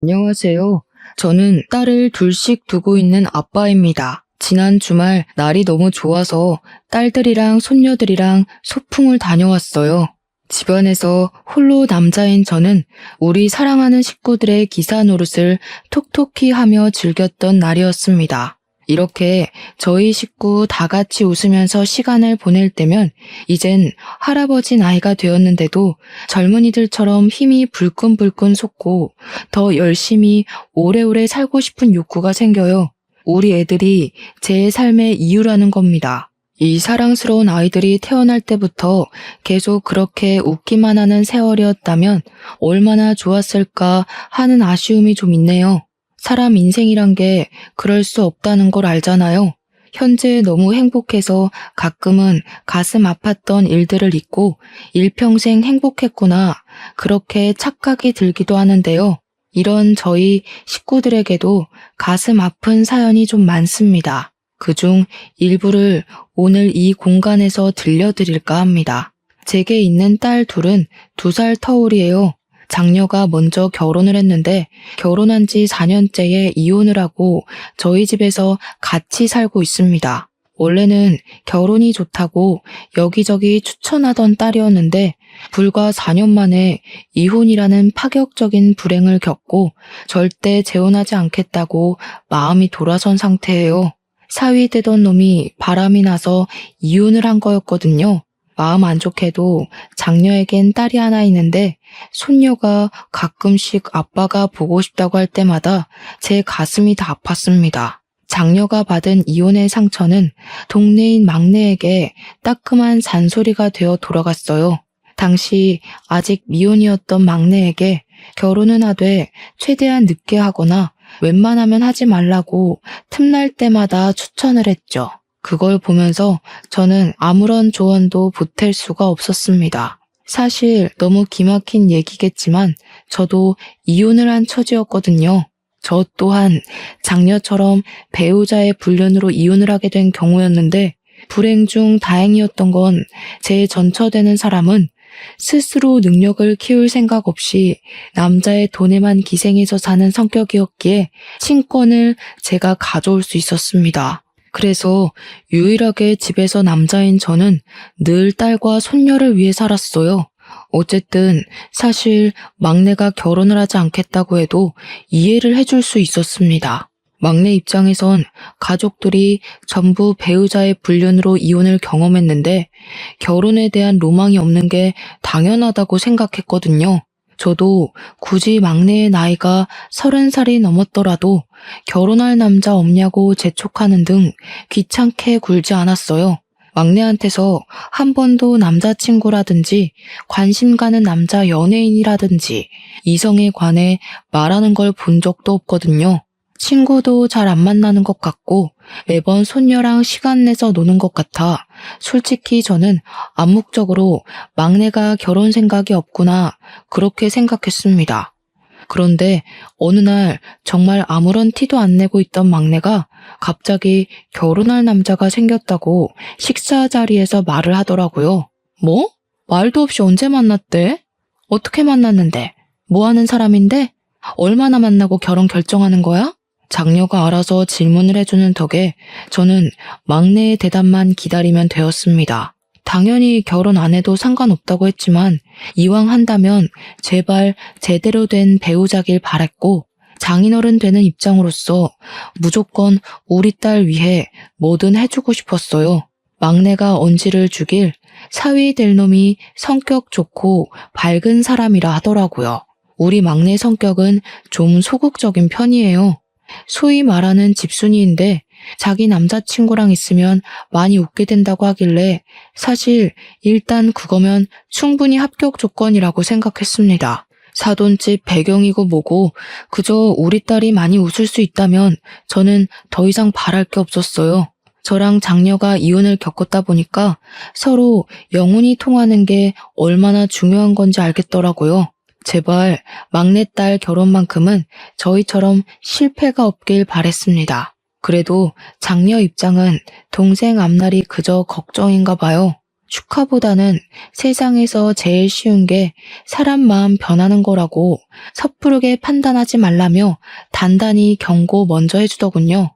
안녕하세요. 저는 딸을 둘씩 두고 있는 아빠입니다. 지난 주말 날이 너무 좋아서 딸들이랑 손녀들이랑 소풍을 다녀왔어요. 집안에서 홀로 남자인 저는 우리 사랑하는 식구들의 기사 노릇을 톡톡히 하며 즐겼던 날이었습니다. 이렇게 저희 식구 다 같이 웃으면서 시간을 보낼 때면 이젠 할아버지 나이가 되었는데도 젊은이들처럼 힘이 불끈불끈 솟고 더 열심히 오래오래 살고 싶은 욕구가 생겨요. 우리 애들이 제 삶의 이유라는 겁니다. 이 사랑스러운 아이들이 태어날 때부터 계속 그렇게 웃기만 하는 세월이었다면 얼마나 좋았을까 하는 아쉬움이 좀 있네요. 사람 인생이란 게 그럴 수 없다는 걸 알잖아요. 현재 너무 행복해서 가끔은 가슴 아팠던 일들을 잊고 일평생 행복했구나 그렇게 착각이 들기도 하는데요. 이런 저희 식구들에게도 가슴 아픈 사연이 좀 많습니다. 그중 일부를 오늘 이 공간에서 들려드릴까 합니다. 제게 있는 딸 둘은 2살 터울이에요. 장녀가 먼저 결혼을 했는데 결혼한 지 4년째에 이혼을 하고 저희 집에서 같이 살고 있습니다. 원래는 결혼이 좋다고 여기저기 추천하던 딸이었는데 불과 4년 만에 이혼이라는 파격적인 불행을 겪고 절대 재혼하지 않겠다고 마음이 돌아선 상태예요. 사위되던 놈이 바람이 나서 이혼을 한 거였거든요. 마음 안 좋게도 장녀에겐 딸이 하나 있는데 손녀가 가끔씩 아빠가 보고 싶다고 할 때마다 제 가슴이 다 아팠습니다. 장녀가 받은 이혼의 상처는 동네인 막내에게 따끔한 잔소리가 되어 돌아갔어요. 당시 아직 미혼이었던 막내에게 결혼은 하되 최대한 늦게 하거나 웬만하면 하지 말라고 틈날 때마다 추천을 했죠. 그걸 보면서 저는 아무런 조언도 보탤 수가 없었습니다. 사실 너무 기막힌 얘기겠지만 저도 이혼을 한 처지였거든요. 저 또한 장녀처럼 배우자의 불륜으로 이혼을 하게 된 경우였는데 불행 중 다행이었던 건 제 전처되는 사람은 스스로 능력을 키울 생각 없이 남자의 돈에만 기생해서 사는 성격이었기에 친권을 제가 가져올 수 있었습니다. 그래서 유일하게 집에서 남자인 저는 늘 딸과 손녀를 위해 살았어요. 어쨌든 사실 막내가 결혼을 하지 않겠다고 해도 이해를 해줄 수 있었습니다. 막내 입장에선 가족들이 전부 배우자의 불륜으로 이혼을 경험했는데 결혼에 대한 로망이 없는 게 당연하다고 생각했거든요. 저도 굳이 막내의 나이가 30살이 넘었더라도 결혼할 남자 없냐고 재촉하는 등 귀찮게 굴지 않았어요. 막내한테서 한 번도 남자친구라든지 관심 가는 남자 연예인이라든지 이성에 관해 말하는 걸 본 적도 없거든요. 친구도 잘 안 만나는 것 같고 매번 손녀랑 시간 내서 노는 것 같아 솔직히 저는 암묵적으로 막내가 결혼 생각이 없구나 그렇게 생각했습니다. 그런데 어느 날 정말 아무런 티도 안 내고 있던 막내가 갑자기 결혼할 남자가 생겼다고 식사 자리에서 말을 하더라고요. 뭐? 말도 없이 언제 만났대? 어떻게 만났는데? 뭐 하는 사람인데? 얼마나 만나고 결혼 결정하는 거야? 장녀가 알아서 질문을 해주는 덕에 저는 막내의 대답만 기다리면 되었습니다. 당연히 결혼 안 해도 상관없다고 했지만 이왕 한다면 제발 제대로 된 배우자길 바랬고 장인어른 되는 입장으로서 무조건 우리 딸 위해 뭐든 해주고 싶었어요. 막내가 언지를 주길 사위 될 놈이 성격 좋고 밝은 사람이라 하더라고요. 우리 막내 성격은 좀 소극적인 편이에요. 소위 말하는 집순이인데 자기 남자친구랑 있으면 많이 웃게 된다고 하길래 사실 일단 그거면 충분히 합격 조건이라고 생각했습니다. 사돈집 배경이고 뭐고 그저 우리 딸이 많이 웃을 수 있다면 저는 더 이상 바랄 게 없었어요. 저랑 장녀가 이혼을 겪었다 보니까 서로 영혼이 통하는 게 얼마나 중요한 건지 알겠더라고요. 제발 막내딸 결혼만큼은 저희처럼 실패가 없길 바랬습니다. 그래도 장녀 입장은 동생 앞날이 그저 걱정인가 봐요. 축하보다는 세상에서 제일 쉬운 게 사람 마음 변하는 거라고 섣부르게 판단하지 말라며 단단히 경고 먼저 해주더군요.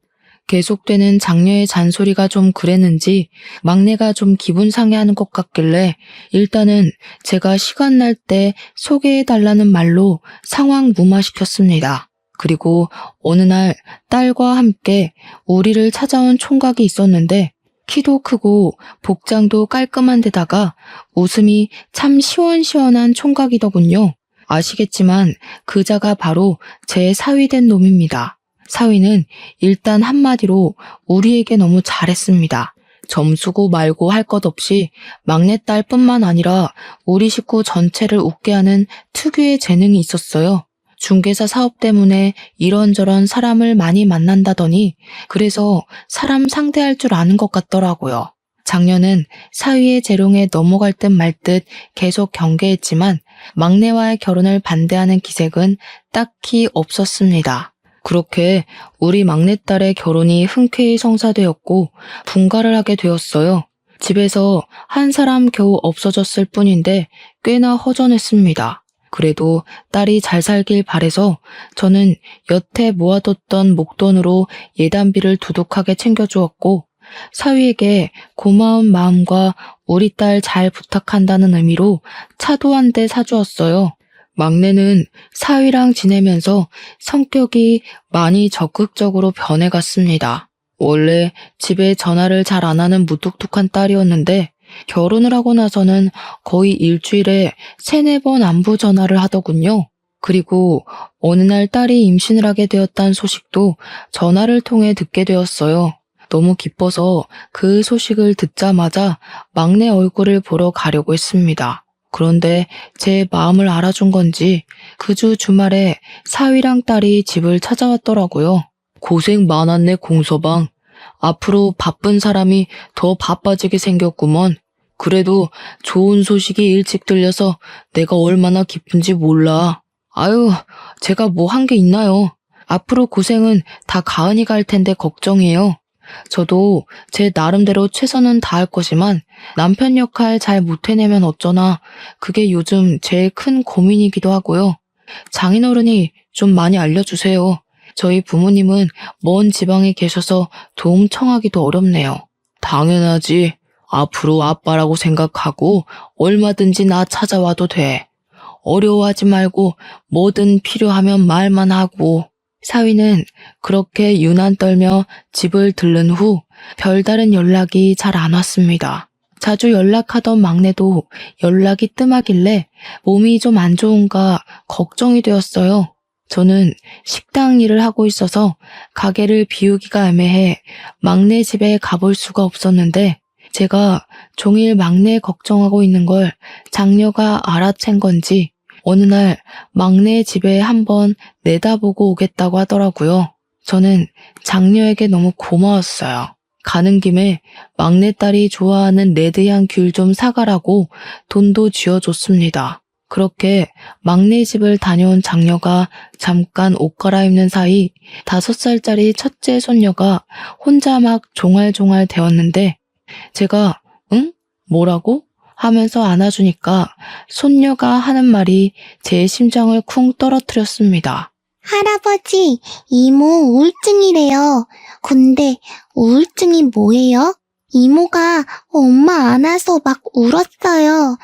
계속되는 장녀의 잔소리가 좀 그랬는지 막내가 좀 기분 상해하는 것 같길래 일단은 제가 시간 날 때 소개해달라는 말로 상황 무마시켰습니다. 그리고 어느 날 딸과 함께 우리를 찾아온 총각이 있었는데 키도 크고 복장도 깔끔한 데다가 웃음이 참 시원시원한 총각이더군요. 아시겠지만 그자가 바로 제 사위된 놈입니다. 사위는 일단 한마디로 우리에게 너무 잘했습니다. 점수고 말고 할 것 없이 막내딸뿐만 아니라 우리 식구 전체를 웃게 하는 특유의 재능이 있었어요. 중개사 사업 때문에 이런저런 사람을 많이 만난다더니 그래서 사람 상대할 줄 아는 것 같더라고요. 작년은 사위의 재롱에 넘어갈 듯 말 듯 계속 경계했지만 막내와의 결혼을 반대하는 기색은 딱히 없었습니다. 그렇게 우리 막내딸의 결혼이 흔쾌히 성사되었고 분가를 하게 되었어요. 집에서 한 사람 겨우 없어졌을 뿐인데 꽤나 허전했습니다. 그래도 딸이 잘 살길 바래서 저는 여태 모아뒀던 목돈으로 예단비를 두둑하게 챙겨주었고 사위에게 고마운 마음과 우리 딸 잘 부탁한다는 의미로 차도 한 대 사주었어요. 막내는 사위랑 지내면서 성격이 많이 적극적으로 변해갔습니다. 원래 집에 전화를 잘 안 하는 무뚝뚝한 딸이었는데 결혼을 하고 나서는 거의 일주일에 3-4번 안부 전화를 하더군요. 그리고 어느 날 딸이 임신을 하게 되었다는 소식도 전화를 통해 듣게 되었어요. 너무 기뻐서 그 소식을 듣자마자 막내 얼굴을 보러 가려고 했습니다. 그런데 제 마음을 알아준 건지 그 주 주말에 사위랑 딸이 집을 찾아왔더라고요. 고생 많았네 공서방. 앞으로 바쁜 사람이 더 바빠지게 생겼구먼. 그래도 좋은 소식이 일찍 들려서 내가 얼마나 기쁜지 몰라. 아유, 제가 뭐 한 게 있나요? 앞으로 고생은 다 가은이가 할 텐데 걱정이에요. 저도 제 나름대로 최선은 다할 것이만 남편 역할 잘 못 해내면 어쩌나 그게 요즘 제일 큰 고민이기도 하고요. 장인어른이 좀 많이 알려주세요. 저희 부모님은 먼 지방에 계셔서 도움 청하기도 어렵네요. 당연하지. 앞으로 아빠라고 생각하고 얼마든지 나 찾아와도 돼. 어려워하지 말고 뭐든 필요하면 말만 하고. 사위는 그렇게 유난 떨며 집을 들른 후 별다른 연락이 잘 안 왔습니다. 자주 연락하던 막내도 연락이 뜸하길래 몸이 좀 안 좋은가 걱정이 되었어요. 저는 식당 일을 하고 있어서 가게를 비우기가 애매해 막내 집에 가볼 수가 없었는데 제가 종일 막내 걱정하고 있는 걸 장녀가 알아챈 건지 어느 날 막내 집에 한번 내다보고 오겠다고 하더라고요. 저는 장녀에게 너무 고마웠어요. 가는 김에 막내딸이 좋아하는 레드향 귤 좀 사가라고 돈도 쥐어줬습니다. 그렇게 막내 집을 다녀온 장녀가 잠깐 옷 갈아입는 사이 5살짜리 첫째 손녀가 혼자 막 종알종알 대었는데 제가 응? 뭐라고? 하면서 안아주니까 손녀가 하는 말이 제 심장을 쿵 떨어뜨렸습니다. 할아버지, 이모 우울증이래요. 근데 우울증이 뭐예요? 이모가 엄마 안아서 막 울었어요.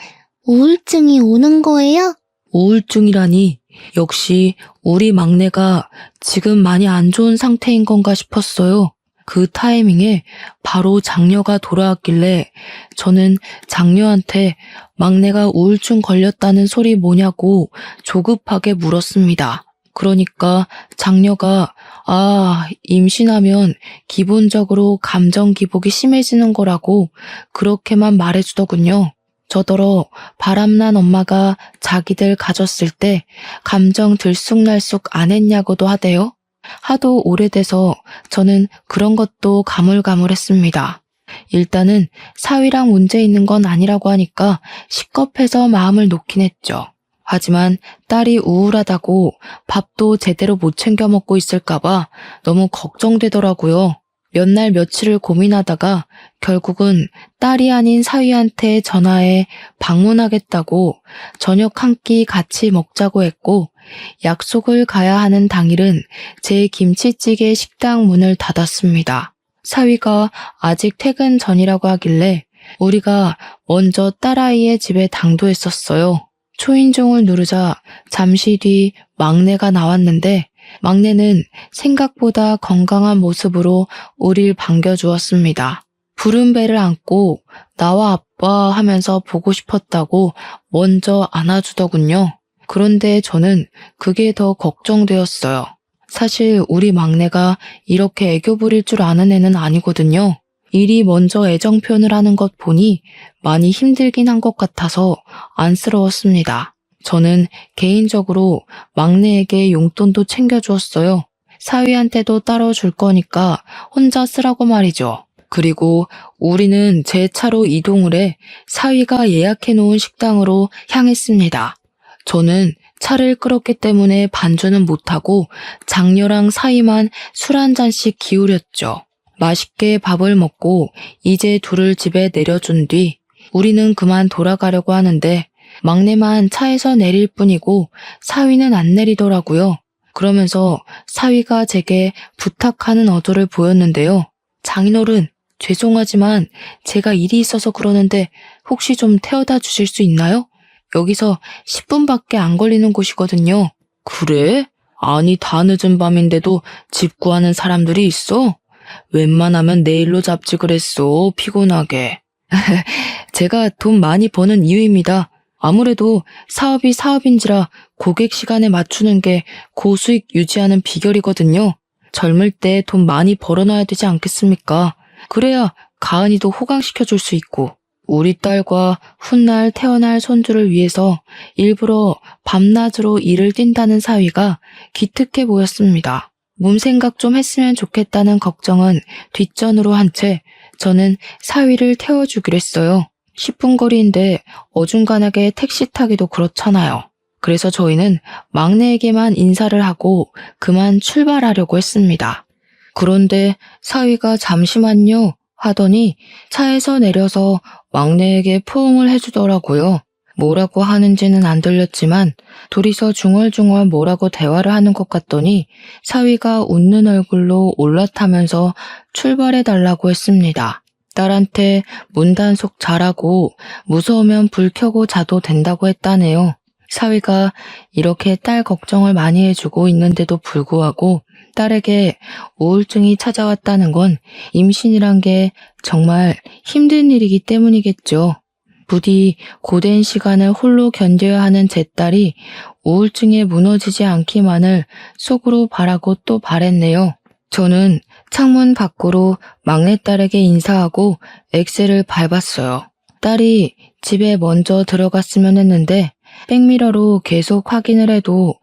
우울증이 오는 거예요? 우울증이라니 역시 우리 막내가 지금 많이 안 좋은 상태인 건가 싶었어요. 그 타이밍에 바로 장녀가 돌아왔길래 저는 장녀한테 막내가 우울증 걸렸다는 소리 뭐냐고 조급하게 물었습니다. 그러니까 장녀가 임신하면 기본적으로 감정 기복이 심해지는 거라고 그렇게만 말해주더군요. 저더러 바람난 엄마가 자기들 가졌을 때 감정 들쑥날쑥 안 했냐고도 하대요. 하도 오래돼서 저는 그런 것도 가물가물했습니다. 일단은 사위랑 문제 있는 건 아니라고 하니까 식겁해서 마음을 놓긴 했죠. 하지만 딸이 우울하다고 밥도 제대로 못 챙겨 먹고 있을까봐 너무 걱정되더라고요. 몇 날 며칠을 고민하다가 결국은 딸이 아닌 사위한테 전화해 방문하겠다고 저녁 한 끼 같이 먹자고 했고, 약속을 가야 하는 당일은 제 김치찌개 식당 문을 닫았습니다. 사위가 아직 퇴근 전이라고 하길래 우리가 먼저 딸아이의 집에 당도했었어요. 초인종을 누르자 잠시 뒤 막내가 나왔는데, 막내는 생각보다 건강한 모습으로 우릴 반겨주었습니다. 푸른 배를 안고 나와 아빠 하면서 보고 싶었다고 먼저 안아주더군요. 그런데 저는 그게 더 걱정되었어요. 사실 우리 막내가 이렇게 애교 부릴 줄 아는 애는 아니거든요. 일이 먼저 애정 표현을 하는 것 보니 많이 힘들긴 한 것 같아서 안쓰러웠습니다. 저는 개인적으로 막내에게 용돈도 챙겨주었어요. 사위한테도 따로 줄 거니까 혼자 쓰라고 말이죠. 그리고 우리는 제 차로 이동을 해 사위가 예약해 놓은 식당으로 향했습니다. 저는 차를 끌었기 때문에 반주는 못하고 장녀랑 사위만 술 한 잔씩 기울였죠. 맛있게 밥을 먹고 이제 둘을 집에 내려준 뒤 우리는 그만 돌아가려고 하는데, 막내만 차에서 내릴 뿐이고 사위는 안 내리더라고요. 그러면서 사위가 제게 부탁하는 어조를 보였는데요. 장인어른, 죄송하지만 제가 일이 있어서 그러는데 혹시 좀 태워다 주실 수 있나요? 여기서 10분밖에 안 걸리는 곳이거든요. 그래? 아니, 다 늦은 밤인데도 집 구하는 사람들이 있어? 웬만하면 내일로 잡지 그랬어, 피곤하게. 제가 돈 많이 버는 이유입니다. 아무래도 사업이 사업인지라 고객 시간에 맞추는 게 고수익 유지하는 비결이거든요. 젊을 때 돈 많이 벌어놔야 되지 않겠습니까? 그래야 가은이도 호강시켜줄 수 있고, 우리 딸과 훗날 태어날 손주를 위해서 일부러 밤낮으로 일을 뛴다는 사위가 기특해 보였습니다. 몸 생각 좀 했으면 좋겠다는 걱정은 뒷전으로 한 채 저는 사위를 태워주기로 했어요. 10분 거리인데 어중간하게 택시 타기도 그렇잖아요. 그래서 저희는 막내에게만 인사를 하고 그만 출발하려고 했습니다. 그런데 사위가 잠시만요 하더니 차에서 내려서 막내에게 포옹을 해주더라고요. 뭐라고 하는지는 안 들렸지만 둘이서 중얼중얼 뭐라고 대화를 하는 것 같더니 사위가 웃는 얼굴로 올라타면서 출발해달라고 했습니다. 딸한테 문단속 잘하고 무서우면 불 켜고 자도 된다고 했다네요. 사위가 이렇게 딸 걱정을 많이 해주고 있는데도 불구하고 딸에게 우울증이 찾아왔다는 건 임신이란 게 정말 힘든 일이기 때문이겠죠. 부디 고된 시간을 홀로 견뎌야 하는 제 딸이 우울증에 무너지지 않기만을 속으로 바라고 또 바랬네요. 저는 창문 밖으로 막내딸에게 인사하고 엑셀을 밟았어요. 딸이 집에 먼저 들어갔으면 했는데 백미러로 계속 확인을 해도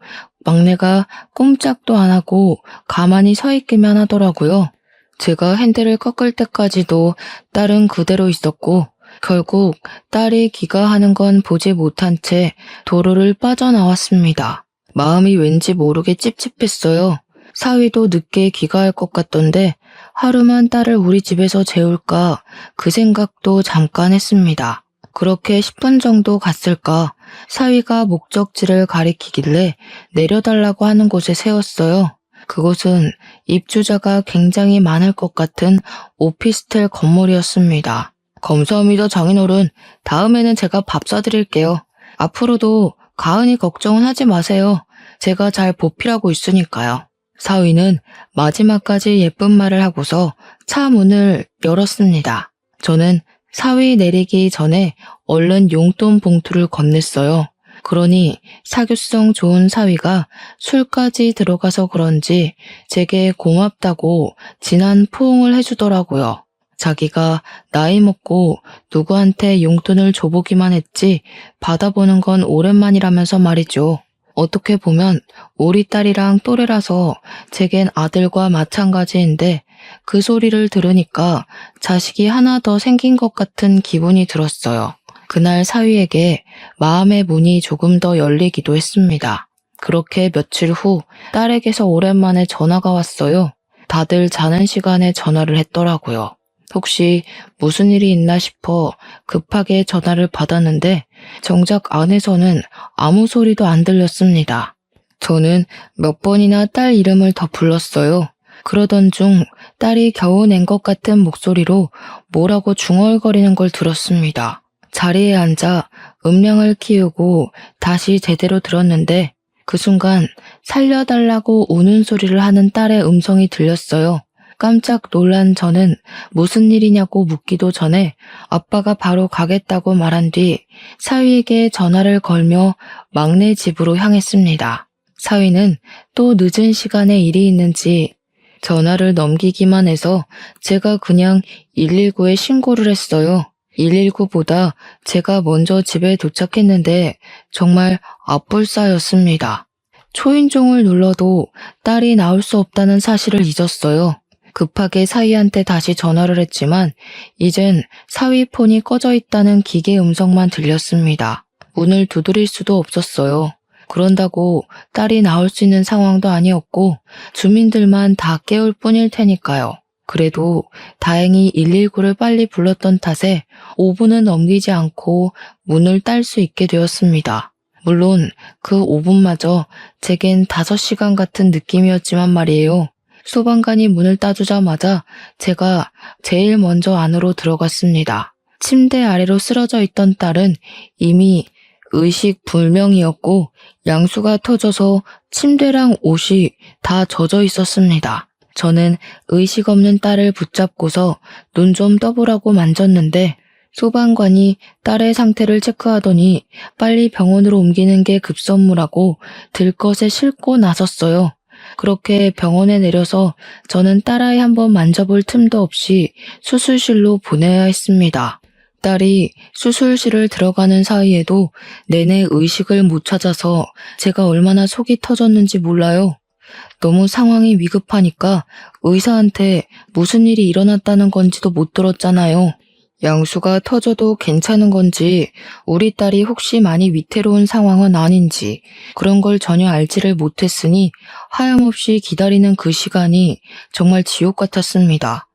막내가 꼼짝도 안 하고 가만히 서 있기만 하더라고요. 제가 핸들을 꺾을 때까지도 딸은 그대로 있었고, 결국 딸이 귀가하는 건 보지 못한 채 도로를 빠져나왔습니다. 마음이 왠지 모르게 찝찝했어요. 사위도 늦게 귀가할 것 같던데 하루만 딸을 우리 집에서 재울까 그 생각도 잠깐 했습니다. 그렇게 10분 정도 갔을까 사위가 목적지를 가리키길래 내려달라고 하는 곳에 세웠어요. 그곳은 입주자가 굉장히 많을 것 같은 오피스텔 건물이었습니다. 감사합니다, 장인어른. 다음에는 제가 밥 사드릴게요. 앞으로도 가은이 걱정은 하지 마세요. 제가 잘 보필하고 있으니까요. 사위는 마지막까지 예쁜 말을 하고서 차 문을 열었습니다. 저는 사위 내리기 전에 얼른 용돈 봉투를 건넸어요. 그러니 사교성 좋은 사위가 술까지 들어가서 그런지 제게 고맙다고 진한 포옹을 해주더라고요. 자기가 나이 먹고 누구한테 용돈을 줘보기만 했지 받아보는 건 오랜만이라면서 말이죠. 어떻게 보면 우리 딸이랑 또래라서 제겐 아들과 마찬가지인데 그 소리를 들으니까 자식이 하나 더 생긴 것 같은 기분이 들었어요. 그날 사위에게 마음의 문이 조금 더 열리기도 했습니다. 그렇게 며칠 후 딸에게서 오랜만에 전화가 왔어요. 다들 자는 시간에 전화를 했더라고요. 혹시 무슨 일이 있나 싶어 급하게 전화를 받았는데 정작 안에서는 아무 소리도 안 들렸습니다. 저는 몇 번이나 딸 이름을 더 불렀어요. 그러던 중 딸이 겨우 낸 것 같은 목소리로 뭐라고 중얼거리는 걸 들었습니다. 자리에 앉아 음량을 키우고 다시 제대로 들었는데 그 순간 살려달라고 우는 소리를 하는 딸의 음성이 들렸어요. 깜짝 놀란 저는 무슨 일이냐고 묻기도 전에 아빠가 바로 가겠다고 말한 뒤 사위에게 전화를 걸며 막내 집으로 향했습니다. 사위는 또 늦은 시간에 일이 있는지 전화를 넘기기만 해서 제가 그냥 119에 신고를 했어요. 119보다 제가 먼저 집에 도착했는데 정말 앞불싸였습니다. 초인종을 눌러도 딸이 나올 수 없다는 사실을 잊었어요. 급하게 사위한테 다시 전화를 했지만 이젠 사위 폰이 꺼져 있다는 기계 음성만 들렸습니다. 문을 두드릴 수도 없었어요. 그런다고 딸이 나올 수 있는 상황도 아니었고 주민들만 다 깨울 뿐일 테니까요. 그래도 다행히 119를 빨리 불렀던 탓에 5분은 넘기지 않고 문을 딸 수 있게 되었습니다. 물론 그 5분마저 제겐 5시간 같은 느낌이었지만 말이에요. 소방관이 문을 따주자마자 제가 제일 먼저 안으로 들어갔습니다. 침대 아래로 쓰러져 있던 딸은 이미 의식 불명이었고 양수가 터져서 침대랑 옷이 다 젖어 있었습니다. 저는 의식 없는 딸을 붙잡고서 눈 좀 떠보라고 만졌는데 소방관이 딸의 상태를 체크하더니 빨리 병원으로 옮기는 게 급선무라고 들것에 싣고 나섰어요. 그렇게 병원에 내려서 저는 딸아이 한번 만져볼 틈도 없이 수술실로 보내야 했습니다. 딸이 수술실을 들어가는 사이에도 내내 의식을 못 찾아서 제가 얼마나 속이 터졌는지 몰라요. 너무 상황이 위급하니까 의사한테 무슨 일이 일어났다는 건지도 못 들었잖아요. 양수가 터져도 괜찮은 건지 우리 딸이 혹시 많이 위태로운 상황은 아닌지 그런 걸 전혀 알지를 못했으니 하염없이 기다리는 그 시간이 정말 지옥 같았습니다.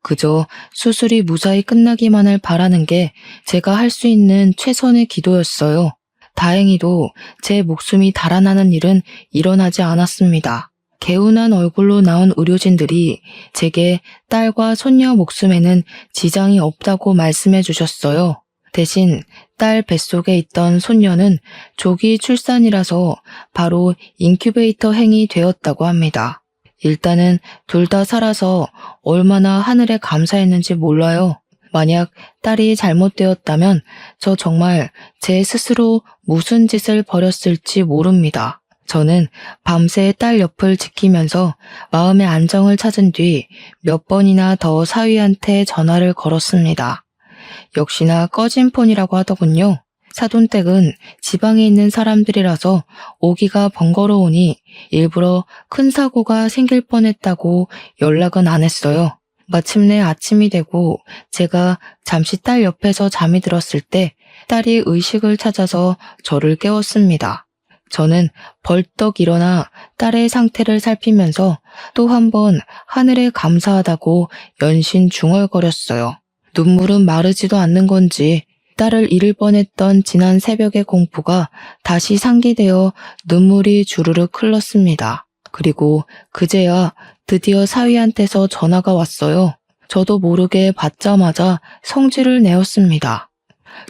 그저 수술이 무사히 끝나기만을 바라는 게 제가 할 수 있는 최선의 기도였어요. 다행히도 제 목숨이 달아나는 일은 일어나지 않았습니다. 개운한 얼굴로 나온 의료진들이 제게 딸과 손녀 목숨에는 지장이 없다고 말씀해 주셨어요. 대신 딸 뱃속에 있던 손녀는 조기 출산이라서 바로 인큐베이터 행이 되었다고 합니다. 일단은 둘 다 살아서 얼마나 하늘에 감사했는지 몰라요. 만약 딸이 잘못되었다면 저 정말 제 스스로 무슨 짓을 벌였을지 모릅니다. 저는 밤새 딸 옆을 지키면서 마음의 안정을 찾은 뒤 몇 번이나 더 사위한테 전화를 걸었습니다. 역시나 꺼진 폰이라고 하더군요. 사돈댁은 지방에 있는 사람들이라서 오기가 번거로우니 일부러 큰 사고가 생길 뻔했다고 연락은 안 했어요. 마침내 아침이 되고 제가 잠시 딸 옆에서 잠이 들었을 때 딸이 의식을 찾아서 저를 깨웠습니다. 저는 벌떡 일어나 딸의 상태를 살피면서 또 한 번 하늘에 감사하다고 연신 중얼거렸어요. 눈물은 마르지도 않는 건지 딸을 잃을 뻔했던 지난 새벽의 공포가 다시 상기되어 눈물이 주르륵 흘렀습니다. 그리고 그제야 드디어 사위한테서 전화가 왔어요. 저도 모르게 받자마자 성질을 내었습니다.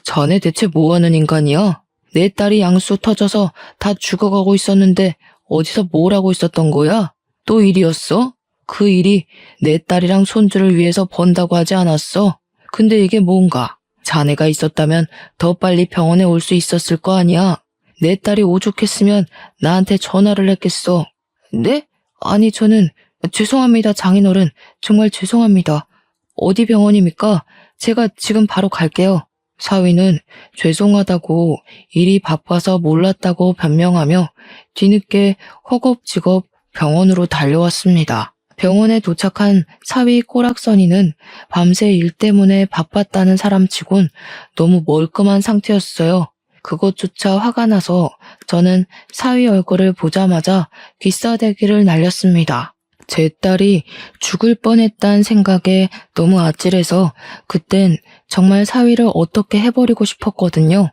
자네 대체 뭐하는 인간이야? 내 딸이 양수 터져서 다 죽어가고 있었는데 어디서 뭘 하고 있었던 거야? 또 일이었어? 그 일이 내 딸이랑 손주를 위해서 번다고 하지 않았어? 근데 이게 뭔가? 자네가 있었다면 더 빨리 병원에 올 수 있었을 거 아니야? 내 딸이 오죽했으면 나한테 전화를 했겠어. 네? 아니 저는 죄송합니다 장인어른. 정말 죄송합니다. 어디 병원입니까? 제가 지금 바로 갈게요. 사위는 죄송하다고 일이 바빠서 몰랐다고 변명하며 뒤늦게 허겁지겁 병원으로 달려왔습니다. 병원에 도착한 사위 꼬락서니는 밤새 일 때문에 바빴다는 사람치곤 너무 멀끔한 상태였어요. 그것조차 화가 나서 저는 사위 얼굴을 보자마자 귀싸대기를 날렸습니다. 제 딸이 죽을 뻔했다는 생각에 너무 아찔해서 그땐 정말 사위를 어떻게 해버리고 싶었거든요.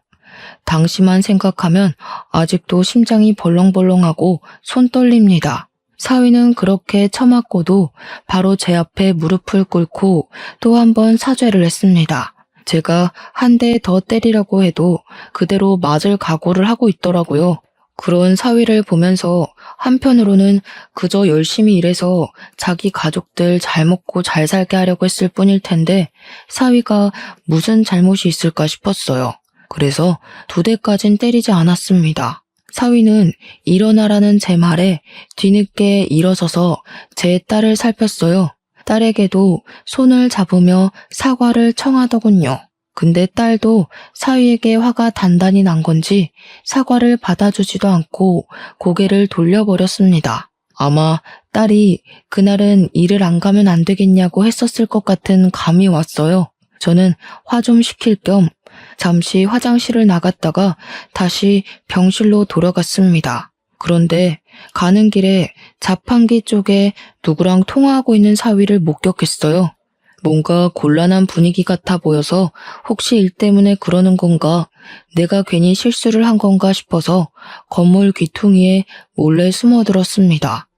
당시만 생각하면 아직도 심장이 벌렁벌렁하고 손 떨립니다. 사위는 그렇게 처맞고도 바로 제 앞에 무릎을 꿇고 또 한 번 사죄를 했습니다. 제가 한 대 더 때리려고 해도 그대로 맞을 각오를 하고 있더라고요. 그런 사위를 보면서 한편으로는 그저 열심히 일해서 자기 가족들 잘 먹고 잘 살게 하려고 했을 뿐일 텐데 사위가 무슨 잘못이 있을까 싶었어요. 그래서 2대까진 때리지 않았습니다. 사위는 일어나라는 제 말에 뒤늦게 일어서서 제 딸을 살폈어요. 딸에게도 손을 잡으며 사과를 청하더군요. 근데 딸도 사위에게 화가 단단히 난 건지 사과를 받아주지도 않고 고개를 돌려버렸습니다. 아마 딸이 그날은 일을 안 가면 안 되겠냐고 했었을 것 같은 감이 왔어요. 저는 화 좀 식힐 겸 잠시 화장실을 나갔다가 다시 병실로 돌아갔습니다. 그런데 가는 길에 자판기 쪽에 누구랑 통화하고 있는 사위를 목격했어요. 뭔가 곤란한 분위기 같아 보여서 혹시 일 때문에 그러는 건가, 내가 괜히 실수를 한 건가 싶어서 건물 귀퉁이에 몰래 숨어들었습니다.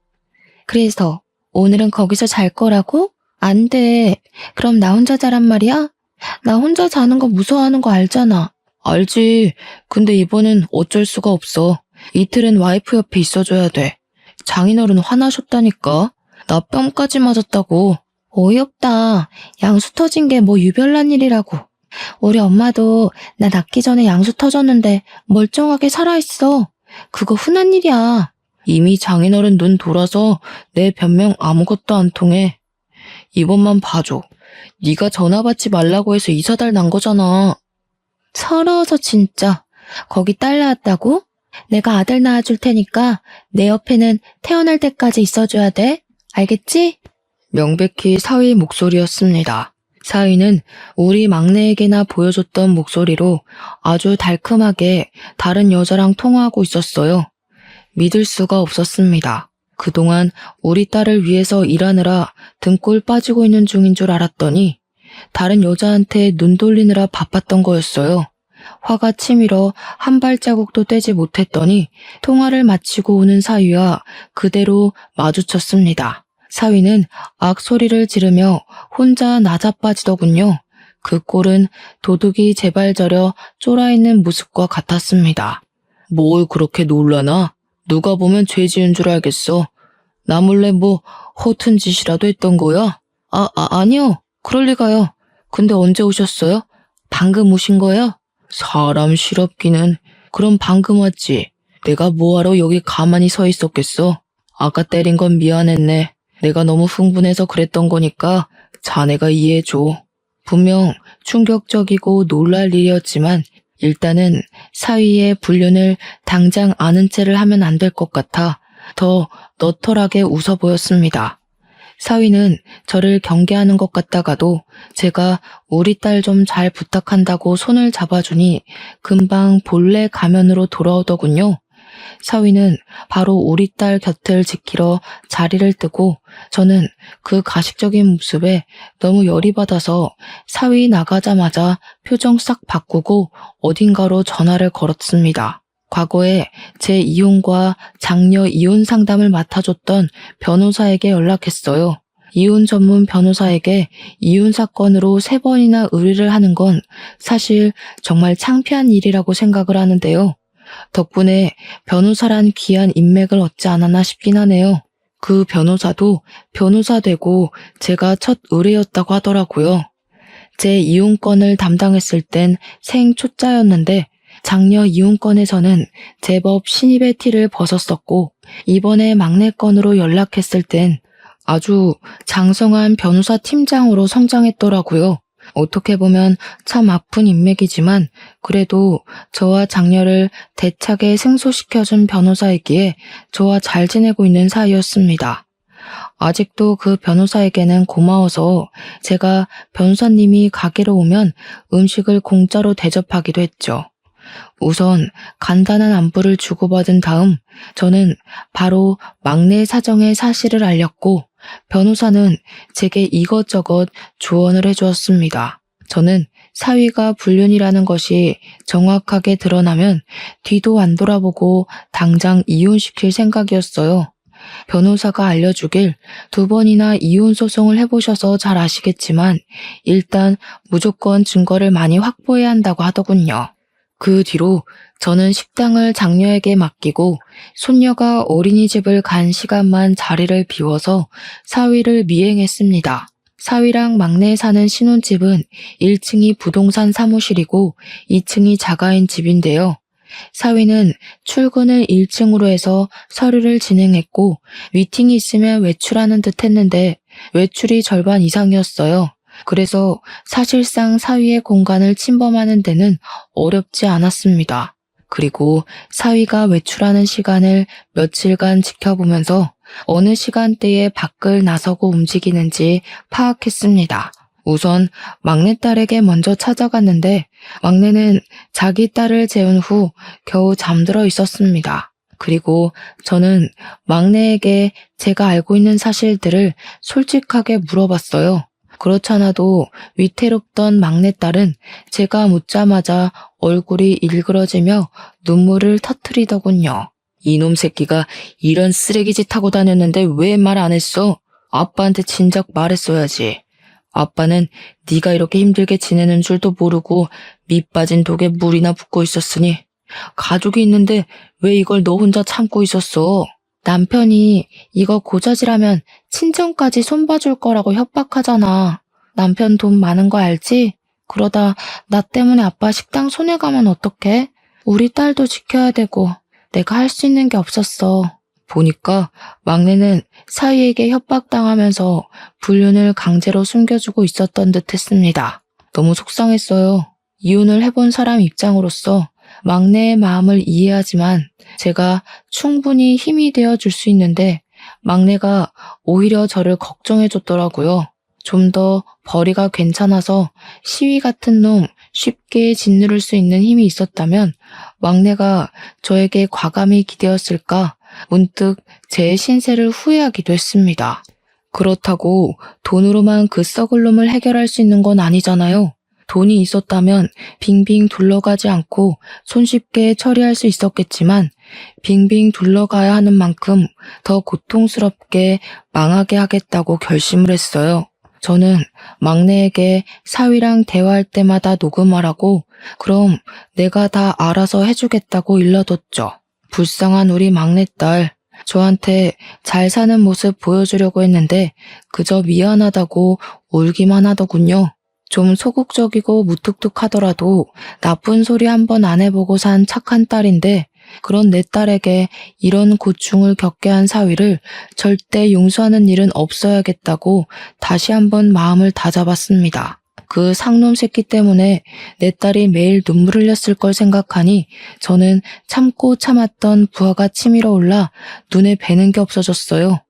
그래서 오늘은 거기서 잘 거라고? 안 돼. 그럼 나 혼자 자란 말이야? 나 혼자 자는 거 무서워하는 거 알잖아. 알지. 근데 이번엔 어쩔 수가 없어. 이틀은 와이프 옆에 있어줘야 돼. 장인어른 화나셨다니까. 나 뺨까지 맞았다고. 어이없다. 양수 터진 게 뭐 유별난 일이라고. 우리 엄마도 나 낳기 전에 양수 터졌는데 멀쩡하게 살아있어. 그거 흔한 일이야. 이미 장인어른 눈 돌아서 내 변명 아무것도 안 통해. 이번만 봐줘. 네가 전화 받지 말라고 해서 이사달 난 거잖아. 서러워서 진짜. 거기 딸 낳았다고? 내가 아들 낳아줄 테니까 내 옆에는 태어날 때까지 있어줘야 돼. 알겠지? 명백히 사위 목소리였습니다. 사위는 우리 막내에게나 보여줬던 목소리로 아주 달큼하게 다른 여자랑 통화하고 있었어요. 믿을 수가 없었습니다. 그동안 우리 딸을 위해서 일하느라 등골 빠지고 있는 중인 줄 알았더니 다른 여자한테 눈 돌리느라 바빴던 거였어요. 화가 치밀어 한 발자국도 떼지 못했더니 통화를 마치고 오는 사위와 그대로 마주쳤습니다. 사위는 악소리를 지르며 혼자 나자빠지더군요. 그 꼴은 도둑이 제발 저려 쫄아있는 모습과 같았습니다. 뭘 그렇게 놀라나? 누가 보면 죄 지은 줄 알겠어. 나 몰래 뭐 허튼 짓이라도 했던 거야? 아니요. 그럴 리가요. 근데 언제 오셨어요? 방금 오신 거예요? 사람 실없기는. 그럼 방금 왔지. 내가 뭐하러 여기 가만히 서 있었겠어? 아까 때린 건 미안했네. 내가 너무 흥분해서 그랬던 거니까 자네가 이해해줘. 분명 충격적이고 놀랄 일이었지만 일단은 사위의 불륜을 당장 아는 체를 하면 안 될 것 같아 더 너털하게 웃어 보였습니다. 사위는 저를 경계하는 것 같다가도 제가 우리 딸 좀 잘 부탁한다고 손을 잡아주니 금방 본래 가면으로 돌아오더군요. 사위는 바로 우리 딸 곁을 지키러 자리를 뜨고 저는 그 가식적인 모습에 너무 열이 받아서 사위 나가자마자 표정 싹 바꾸고 어딘가로 전화를 걸었습니다. 과거에 제 이혼과 장녀 이혼 상담을 맡아줬던 변호사에게 연락했어요. 이혼 전문 변호사에게 이혼 사건으로 3번이나 의뢰를 하는 건 사실 정말 창피한 일이라고 생각을 하는데요. 덕분에 변호사란 귀한 인맥을 얻지 않았나 싶긴 하네요. 그 변호사도 변호사 되고 제가 첫 의뢰였다고 하더라고요. 제 이혼권을 담당했을 땐 생초짜였는데 장녀 이혼권에서는 제법 신입의 티를 벗었었고 이번에 막내 건으로 연락했을 땐 아주 장성한 변호사 팀장으로 성장했더라고요. 어떻게 보면 참 아픈 인맥이지만 그래도 저와 장녀를 대차게 승소시켜준 변호사이기에 저와 잘 지내고 있는 사이였습니다. 아직도 그 변호사에게는 고마워서 제가 변호사님이 가게로 오면 음식을 공짜로 대접하기도 했죠. 우선 간단한 안부를 주고받은 다음 저는 바로 막내 사정의 사실을 알렸고 변호사는 제게 이것저것 조언을 해주었습니다. 저는 사위가 불륜이라는 것이 정확하게 드러나면 뒤도 안 돌아보고 당장 이혼시킬 생각이었어요. 변호사가 알려주길 2번이나 이혼 소송을 해보셔서 잘 아시겠지만 일단 무조건 증거를 많이 확보해야 한다고 하더군요. 그 뒤로 저는 식당을 장녀에게 맡기고 손녀가 어린이집을 간 시간만 자리를 비워서 사위를 미행했습니다. 사위랑 막내 사는 신혼집은 1층이 부동산 사무실이고 2층이 자가인 집인데요. 사위는 출근을 1층으로 해서 서류를 진행했고 미팅이 있으면 외출하는 듯 했는데 외출이 절반 이상이었어요. 그래서 사실상 사위의 공간을 침범하는 데는 어렵지 않았습니다. 그리고 사위가 외출하는 시간을 며칠간 지켜보면서 어느 시간대에 밖을 나서고 움직이는지 파악했습니다. 우선 막내딸에게 먼저 찾아갔는데 막내는 자기 딸을 재운 후 겨우 잠들어 있었습니다. 그리고 저는 막내에게 제가 알고 있는 사실들을 솔직하게 물어봤어요. 그렇잖아도 위태롭던 막내딸은 제가 묻자마자 얼굴이 일그러지며 눈물을 터뜨리더군요. 이놈 새끼가 이런 쓰레기짓 하고 다녔는데 왜 말 안 했어? 아빠한테 진작 말했어야지. 아빠는 네가 이렇게 힘들게 지내는 줄도 모르고 밑 빠진 독에 물이나 붓고 있었으니 가족이 있는데 왜 이걸 너 혼자 참고 있었어? 남편이 이거 고자질하면 친정까지 손봐줄 거라고 협박하잖아. 남편 돈 많은 거 알지? 그러다 나 때문에 아빠 식당 손해가면 어떡해? 우리 딸도 지켜야 되고 내가 할 수 있는 게 없었어. 보니까 막내는 사위에게 협박당하면서 불륜을 강제로 숨겨주고 있었던 듯 했습니다. 너무 속상했어요. 이혼을 해본 사람 입장으로서 막내의 마음을 이해하지만 제가 충분히 힘이 되어줄 수 있는데 막내가 오히려 저를 걱정해줬더라고요. 좀 더 벌이가 괜찮아서 시위 같은 놈 쉽게 짓누를 수 있는 힘이 있었다면 막내가 저에게 과감히 기대었을까 문득 제 신세를 후회하기도 했습니다. 그렇다고 돈으로만 그 썩을 놈을 해결할 수 있는 건 아니잖아요. 돈이 있었다면 빙빙 둘러가지 않고 손쉽게 처리할 수 있었겠지만 빙빙 둘러가야 하는 만큼 더 고통스럽게 망하게 하겠다고 결심을 했어요. 저는 막내에게 사위랑 대화할 때마다 녹음하라고 그럼 내가 다 알아서 해주겠다고 일러뒀죠. 불쌍한 우리 막내딸, 저한테 잘 사는 모습 보여주려고 했는데 그저 미안하다고 울기만 하더군요. 좀 소극적이고 무뚝뚝하더라도 나쁜 소리 한번 안 해보고 산 착한 딸인데 그런 내 딸에게 이런 고충을 겪게 한 사위를 절대 용서하는 일은 없어야겠다고 다시 한번 마음을 다잡았습니다. 그 상놈 새끼 때문에 내 딸이 매일 눈물 흘렸을 걸 생각하니 저는 참고 참았던 부하가 치밀어 올라 눈에 뵈는 게 없어졌어요.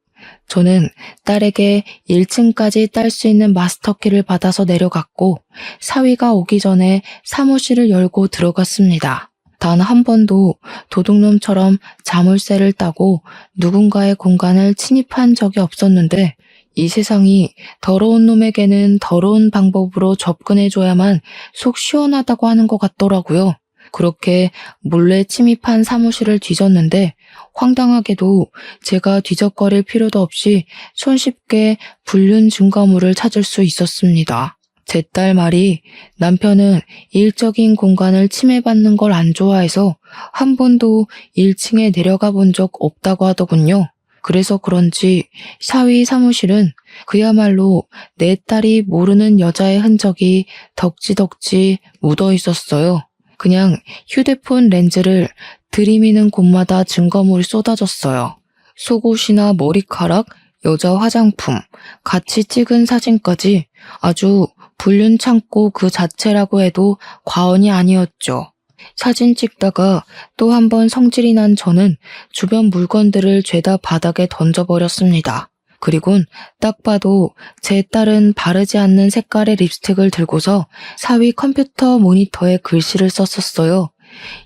저는 딸에게 1층까지 딸 수 있는 마스터키를 받아서 내려갔고 사위가 오기 전에 사무실을 열고 들어갔습니다. 단 한 번도 도둑놈처럼 자물쇠를 따고 누군가의 공간을 침입한 적이 없었는데 이 세상이 더러운 놈에게는 더러운 방법으로 접근해줘야만 속 시원하다고 하는 것 같더라고요. 그렇게 몰래 침입한 사무실을 뒤졌는데 황당하게도 제가 뒤적거릴 필요도 없이 손쉽게 불륜 증거물을 찾을 수 있었습니다. 제 딸 말이 남편은 일적인 공간을 침해받는 걸 안 좋아해서 한 번도 1층에 내려가 본 적 없다고 하더군요. 그래서 그런지 사위 사무실은 그야말로 내 딸이 모르는 여자의 흔적이 덕지덕지 묻어 있었어요. 그냥 휴대폰 렌즈를 들이미는 곳마다 증거물이 쏟아졌어요. 속옷이나 머리카락, 여자 화장품, 같이 찍은 사진까지 아주 불륜 창고 그 자체라고 해도 과언이 아니었죠. 사진 찍다가 또 한 번 성질이 난 저는 주변 물건들을 죄다 바닥에 던져버렸습니다. 그리곤 딱 봐도 제 딸은 바르지 않는 색깔의 립스틱을 들고서 사위 컴퓨터 모니터에 글씨를 썼었어요.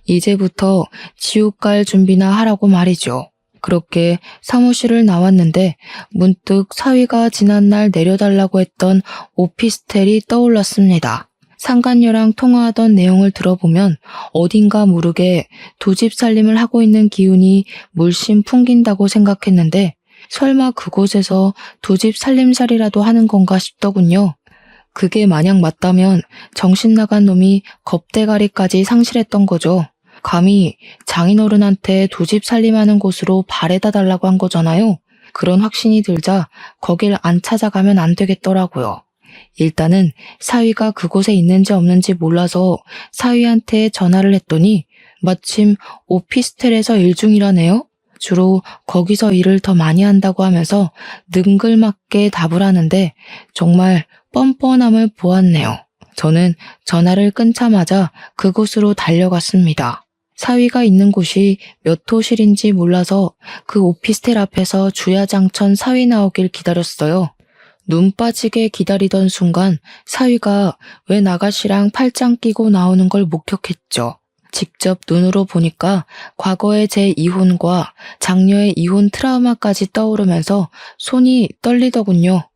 이제부터 지옥 갈 준비나 하라고 말이죠. 그렇게 사무실을 나왔는데 문득 사위가 지난날 내려달라고 했던 오피스텔이 떠올랐습니다. 상간녀랑 통화하던 내용을 들어보면 어딘가 모르게 두 집 살림을 하고 있는 기운이 물씬 풍긴다고 생각했는데 설마 그곳에서 두 집 살림살이라도 하는 건가 싶더군요. 그게 만약 맞다면 정신 나간 놈이 겁대가리까지 상실했던 거죠. 감히 장인어른한테 두 집 살림하는 곳으로 발에다 달라고 한 거잖아요. 그런 확신이 들자 거길 안 찾아가면 안 되겠더라고요. 일단은 사위가 그곳에 있는지 없는지 몰라서 사위한테 전화를 했더니 마침 오피스텔에서 일 중이라네요. 주로 거기서 일을 더 많이 한다고 하면서 능글맞게 답을 하는데 정말 뻔뻔함을 보았네요. 저는 전화를 끊자마자 그곳으로 달려갔습니다. 사위가 있는 곳이 몇 호실인지 몰라서 그 오피스텔 앞에서 주야장천 사위 나오길 기다렸어요. 눈 빠지게 기다리던 순간 사위가 웬 아가씨랑 팔짱 끼고 나오는 걸 목격했죠. 직접 눈으로 보니까 과거의 제 이혼과 장녀의 이혼 트라우마까지 떠오르면서 손이 떨리더군요.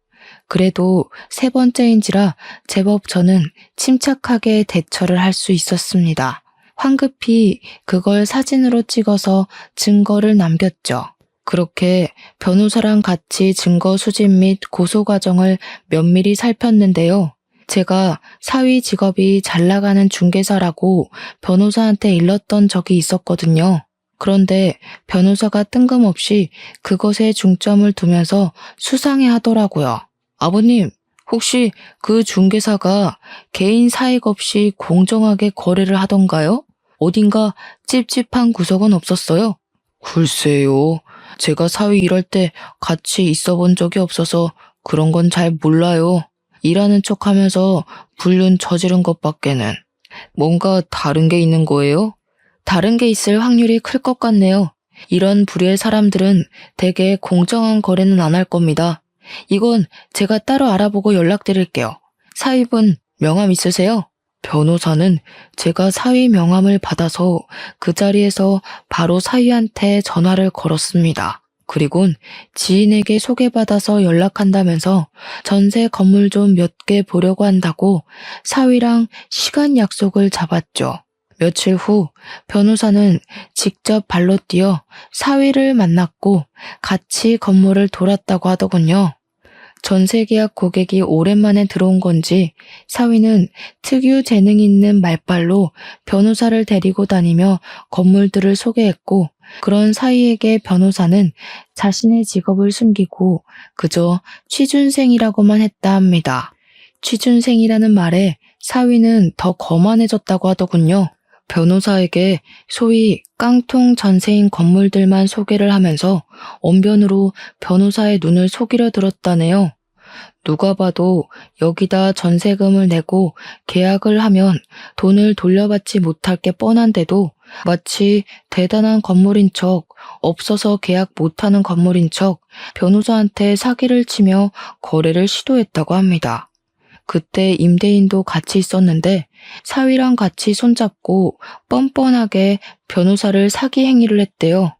그래도 세 번째인지라 제법 저는 침착하게 대처를 할 수 있었습니다. 황급히 그걸 사진으로 찍어서 증거를 남겼죠. 그렇게 변호사랑 같이 증거 수집 및 고소 과정을 면밀히 살폈는데요. 제가 사위 직업이 잘 나가는 중개사라고 변호사한테 일렀던 적이 있었거든요. 그런데 변호사가 뜬금없이 그것에 중점을 두면서 수상해 하더라고요. 아버님, 혹시 그 중개사가 개인 사익 없이 공정하게 거래를 하던가요? 어딘가 찝찝한 구석은 없었어요? 글쎄요. 제가 사위 일할 때 같이 있어 본 적이 없어서 그런 건 잘 몰라요. 일하는 척 하면서 불륜 저지른 것밖에는. 뭔가 다른 게 있는 거예요? 다른 게 있을 확률이 클 것 같네요. 이런 부류의 사람들은 대개 공정한 거래는 안 할 겁니다. 이건 제가 따로 알아보고 연락드릴게요. 사위분 명함 있으세요? 변호사는 제가 사위 명함을 받아서 그 자리에서 바로 사위한테 전화를 걸었습니다. 그리곤 지인에게 소개받아서 연락한다면서 전세 건물 좀 몇 개 보려고 한다고 사위랑 시간 약속을 잡았죠. 며칠 후 변호사는 직접 발로 뛰어 사위를 만났고 같이 건물을 돌았다고 하더군요. 전세계약 고객이 오랜만에 들어온 건지 사위는 특유 재능 있는 말발로 변호사를 데리고 다니며 건물들을 소개했고 그런 사위에게 변호사는 자신의 직업을 숨기고 그저 취준생이라고만 했다 합니다. 취준생이라는 말에 사위는 더 거만해졌다고 하더군요. 변호사에게 소위 깡통 전세인 건물들만 소개를 하면서 언변으로 변호사의 눈을 속이려 들었다네요. 누가 봐도 여기다 전세금을 내고 계약을 하면 돈을 돌려받지 못할 게 뻔한데도 마치 대단한 건물인 척, 없어서 계약 못하는 건물인 척 변호사한테 사기를 치며 거래를 시도했다고 합니다. 그때 임대인도 같이 있었는데 사위랑 같이 손잡고 뻔뻔하게 변호사를 사기 행위를 했대요.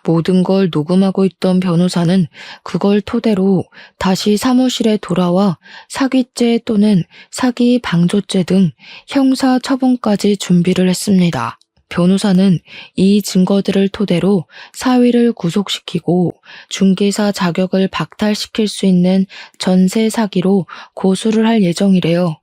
모든 걸 녹음하고 있던 변호사는 그걸 토대로 다시 사무실에 돌아와 사기죄 또는 사기 방조죄 등 형사 처분까지 준비를 했습니다. 변호사는 이 증거들을 토대로 사위를 구속시키고 중개사 자격을 박탈시킬 수 있는 전세 사기로 고소를 할 예정이래요.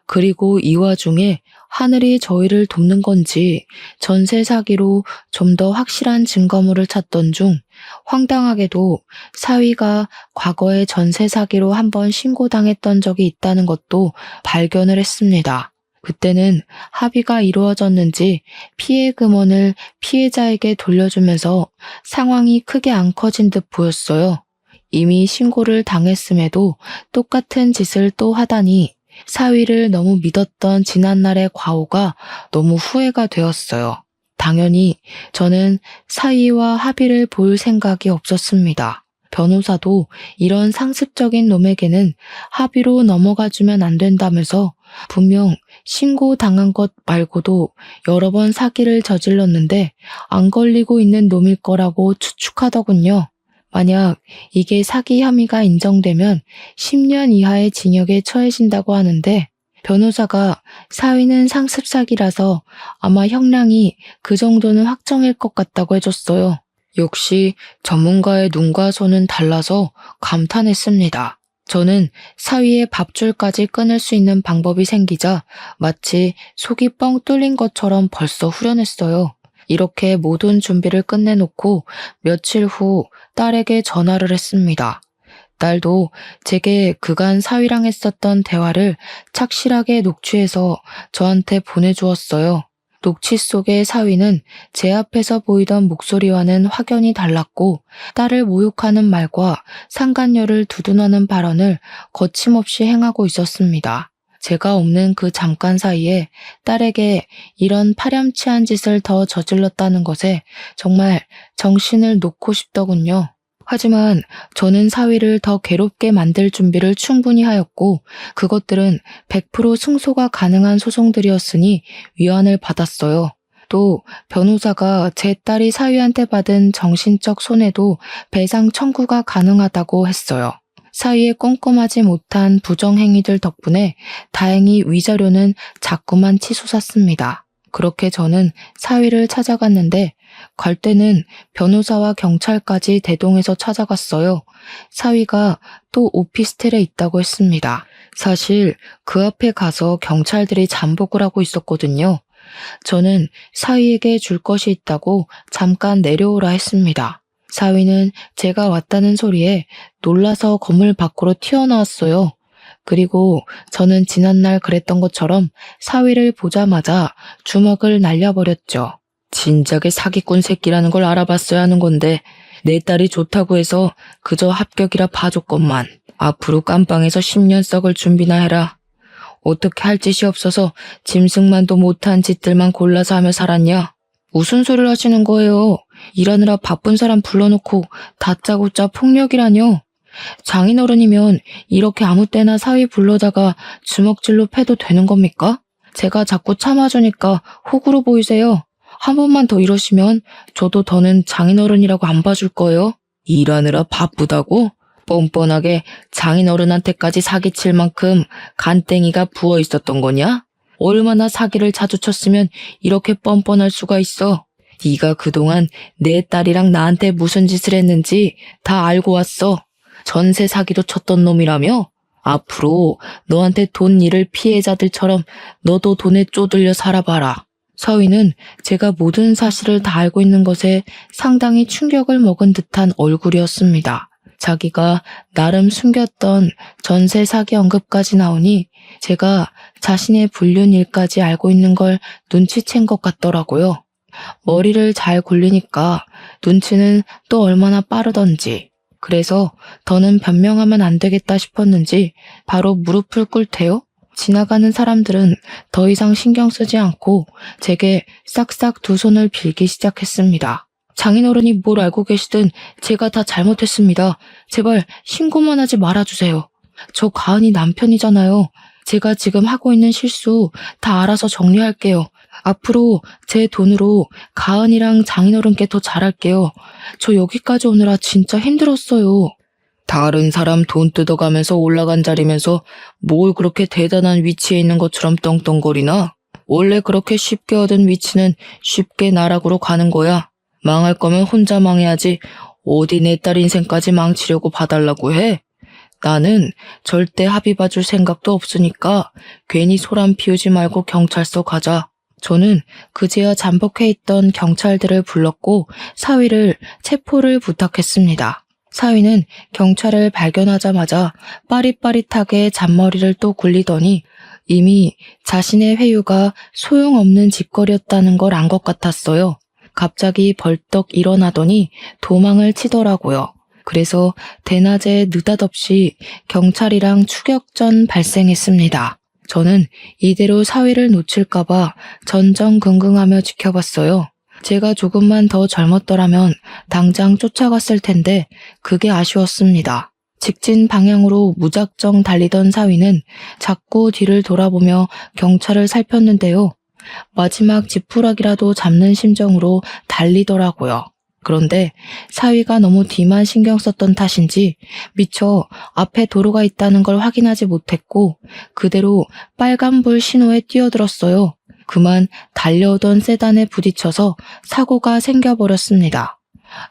그리고 이 와중에 하늘이 저희를 돕는 건지 전세 사기로 좀 더 확실한 증거물을 찾던 중 황당하게도 사위가 과거에 전세 사기로 한번 신고당했던 적이 있다는 것도 발견을 했습니다. 그때는 합의가 이루어졌는지 피해 금원을 피해자에게 돌려주면서 상황이 크게 안 커진 듯 보였어요. 이미 신고를 당했음에도 똑같은 짓을 또 하다니 사위를 너무 믿었던 지난날의 과오가 너무 후회가 되었어요. 당연히 저는 사위와 합의를 볼 생각이 없었습니다. 변호사도 이런 상습적인 놈에게는 합의로 넘어가주면 안 된다면서 분명 신고당한 것 말고도 여러 번 사기를 저질렀는데 안 걸리고 있는 놈일 거라고 추측하더군요. 만약 이게 사기 혐의가 인정되면 10년 이하의 징역에 처해진다고 하는데 변호사가 사위는 상습 사기라서 아마 형량이 그 정도는 확정일 것 같다고 해줬어요. 역시 전문가의 눈과 손은 달라서 감탄했습니다. 저는 사위의 밥줄까지 끊을 수 있는 방법이 생기자 마치 속이 뻥 뚫린 것처럼 벌써 후련했어요. 이렇게 모든 준비를 끝내놓고 며칠 후 딸에게 전화를 했습니다. 딸도 제게 그간 사위랑 했었던 대화를 착실하게 녹취해서 저한테 보내주었어요. 녹취 속의 사위는 제 앞에서 보이던 목소리와는 확연히 달랐고 딸을 모욕하는 말과 상간녀를 두둔하는 발언을 거침없이 행하고 있었습니다. 제가 없는 그 잠깐 사이에 딸에게 이런 파렴치한 짓을 더 저질렀다는 것에 정말 정신을 놓고 싶더군요. 하지만 저는 사위를 더 괴롭게 만들 준비를 충분히 하였고 그것들은 100% 승소가 가능한 소송들이었으니 위안을 받았어요. 또 변호사가 제 딸이 사위한테 받은 정신적 손해도 배상 청구가 가능하다고 했어요. 사위의 꼼꼼하지 못한 부정행위들 덕분에 다행히 위자료는 자꾸만 치솟았습니다. 그렇게 저는 사위를 찾아갔는데 갈 때는 변호사와 경찰까지 대동해서 찾아갔어요. 사위가 또 오피스텔에 있다고 했습니다. 사실 그 앞에 가서 경찰들이 잠복을 하고 있었거든요. 저는 사위에게 줄 것이 있다고 잠깐 내려오라 했습니다. 사위는 제가 왔다는 소리에 놀라서 건물 밖으로 튀어나왔어요. 그리고 저는 지난날 그랬던 것처럼 사위를 보자마자 주먹을 날려버렸죠. 진작에 사기꾼 새끼라는 걸 알아봤어야 하는 건데 내 딸이 좋다고 해서 그저 합격이라 봐줬건만. 앞으로 깜빵에서 10년 썩을 준비나 해라. 어떻게 할 짓이 없어서 짐승만도 못한 짓들만 골라서 하며 살았냐? 무슨 소리를 하시는 거예요? 일하느라 바쁜 사람 불러놓고 다짜고짜 폭력이라뇨? 장인어른이면 이렇게 아무 때나 사위 불러다가 주먹질로 패도 되는 겁니까? 제가 자꾸 참아주니까 호구로 보이세요. 한 번만 더 이러시면 저도 더는 장인어른이라고 안 봐줄 거예요. 일하느라 바쁘다고? 뻔뻔하게 장인어른한테까지 사기칠 만큼 간땡이가 부어 있었던 거냐? 얼마나 사기를 자주 쳤으면 이렇게 뻔뻔할 수가 있어. 네가 그동안 내 딸이랑 나한테 무슨 짓을 했는지 다 알고 왔어. 전세 사기도 쳤던 놈이라며? 앞으로 너한테 돈 잃을 피해자들처럼 너도 돈에 쪼들려 살아봐라. 사위는 제가 모든 사실을 다 알고 있는 것에 상당히 충격을 먹은 듯한 얼굴이었습니다. 자기가 나름 숨겼던 전세 사기 언급까지 나오니 제가 자신의 불륜 일까지 알고 있는 걸 눈치챈 것 같더라고요. 머리를 잘 굴리니까 눈치는 또 얼마나 빠르던지. 그래서 더는 변명하면 안 되겠다 싶었는지 바로 무릎을 꿇대요. 지나가는 사람들은 더 이상 신경 쓰지 않고 제게 싹싹 두 손을 빌기 시작했습니다. 장인어른이 뭘 알고 계시든 제가 다 잘못했습니다. 제발 신고만 하지 말아주세요. 저 가은이 남편이잖아요. 제가 지금 하고 있는 실수 다 알아서 정리할게요. 앞으로 제 돈으로 가은이랑 장인어른께 더 잘할게요. 저 여기까지 오느라 진짜 힘들었어요. 다른 사람 돈 뜯어가면서 올라간 자리면서 뭘 그렇게 대단한 위치에 있는 것처럼 떵떵거리나? 원래 그렇게 쉽게 얻은 위치는 쉽게 나락으로 가는 거야. 망할 거면 혼자 망해야지 어디 내 딸 인생까지 망치려고 봐달라고 해? 나는 절대 합의 봐줄 생각도 없으니까 괜히 소란 피우지 말고 경찰서 가자. 저는 그제야 잠복해 있던 경찰들을 불렀고 사위를 체포를 부탁했습니다. 사위는 경찰을 발견하자마자 빠릿빠릿하게 잔머리를 또 굴리더니 이미 자신의 회유가 소용없는 짓거리였다는 걸 안 것 같았어요. 갑자기 벌떡 일어나더니 도망을 치더라고요. 그래서 대낮에 느닷없이 경찰이랑 추격전 발생했습니다. 저는 이대로 사위를 놓칠까봐 전전긍긍하며 지켜봤어요. 제가 조금만 더 젊었더라면 당장 쫓아갔을 텐데 그게 아쉬웠습니다. 직진 방향으로 무작정 달리던 사위는 자꾸 뒤를 돌아보며 경찰을 살폈는데요. 마지막 지푸라기라도 잡는 심정으로 달리더라고요. 그런데 사위가 너무 뒤만 신경 썼던 탓인지 미처 앞에 도로가 있다는 걸 확인하지 못했고 그대로 빨간불 신호에 뛰어들었어요. 그만 달려오던 세단에 부딪혀서 사고가 생겨버렸습니다.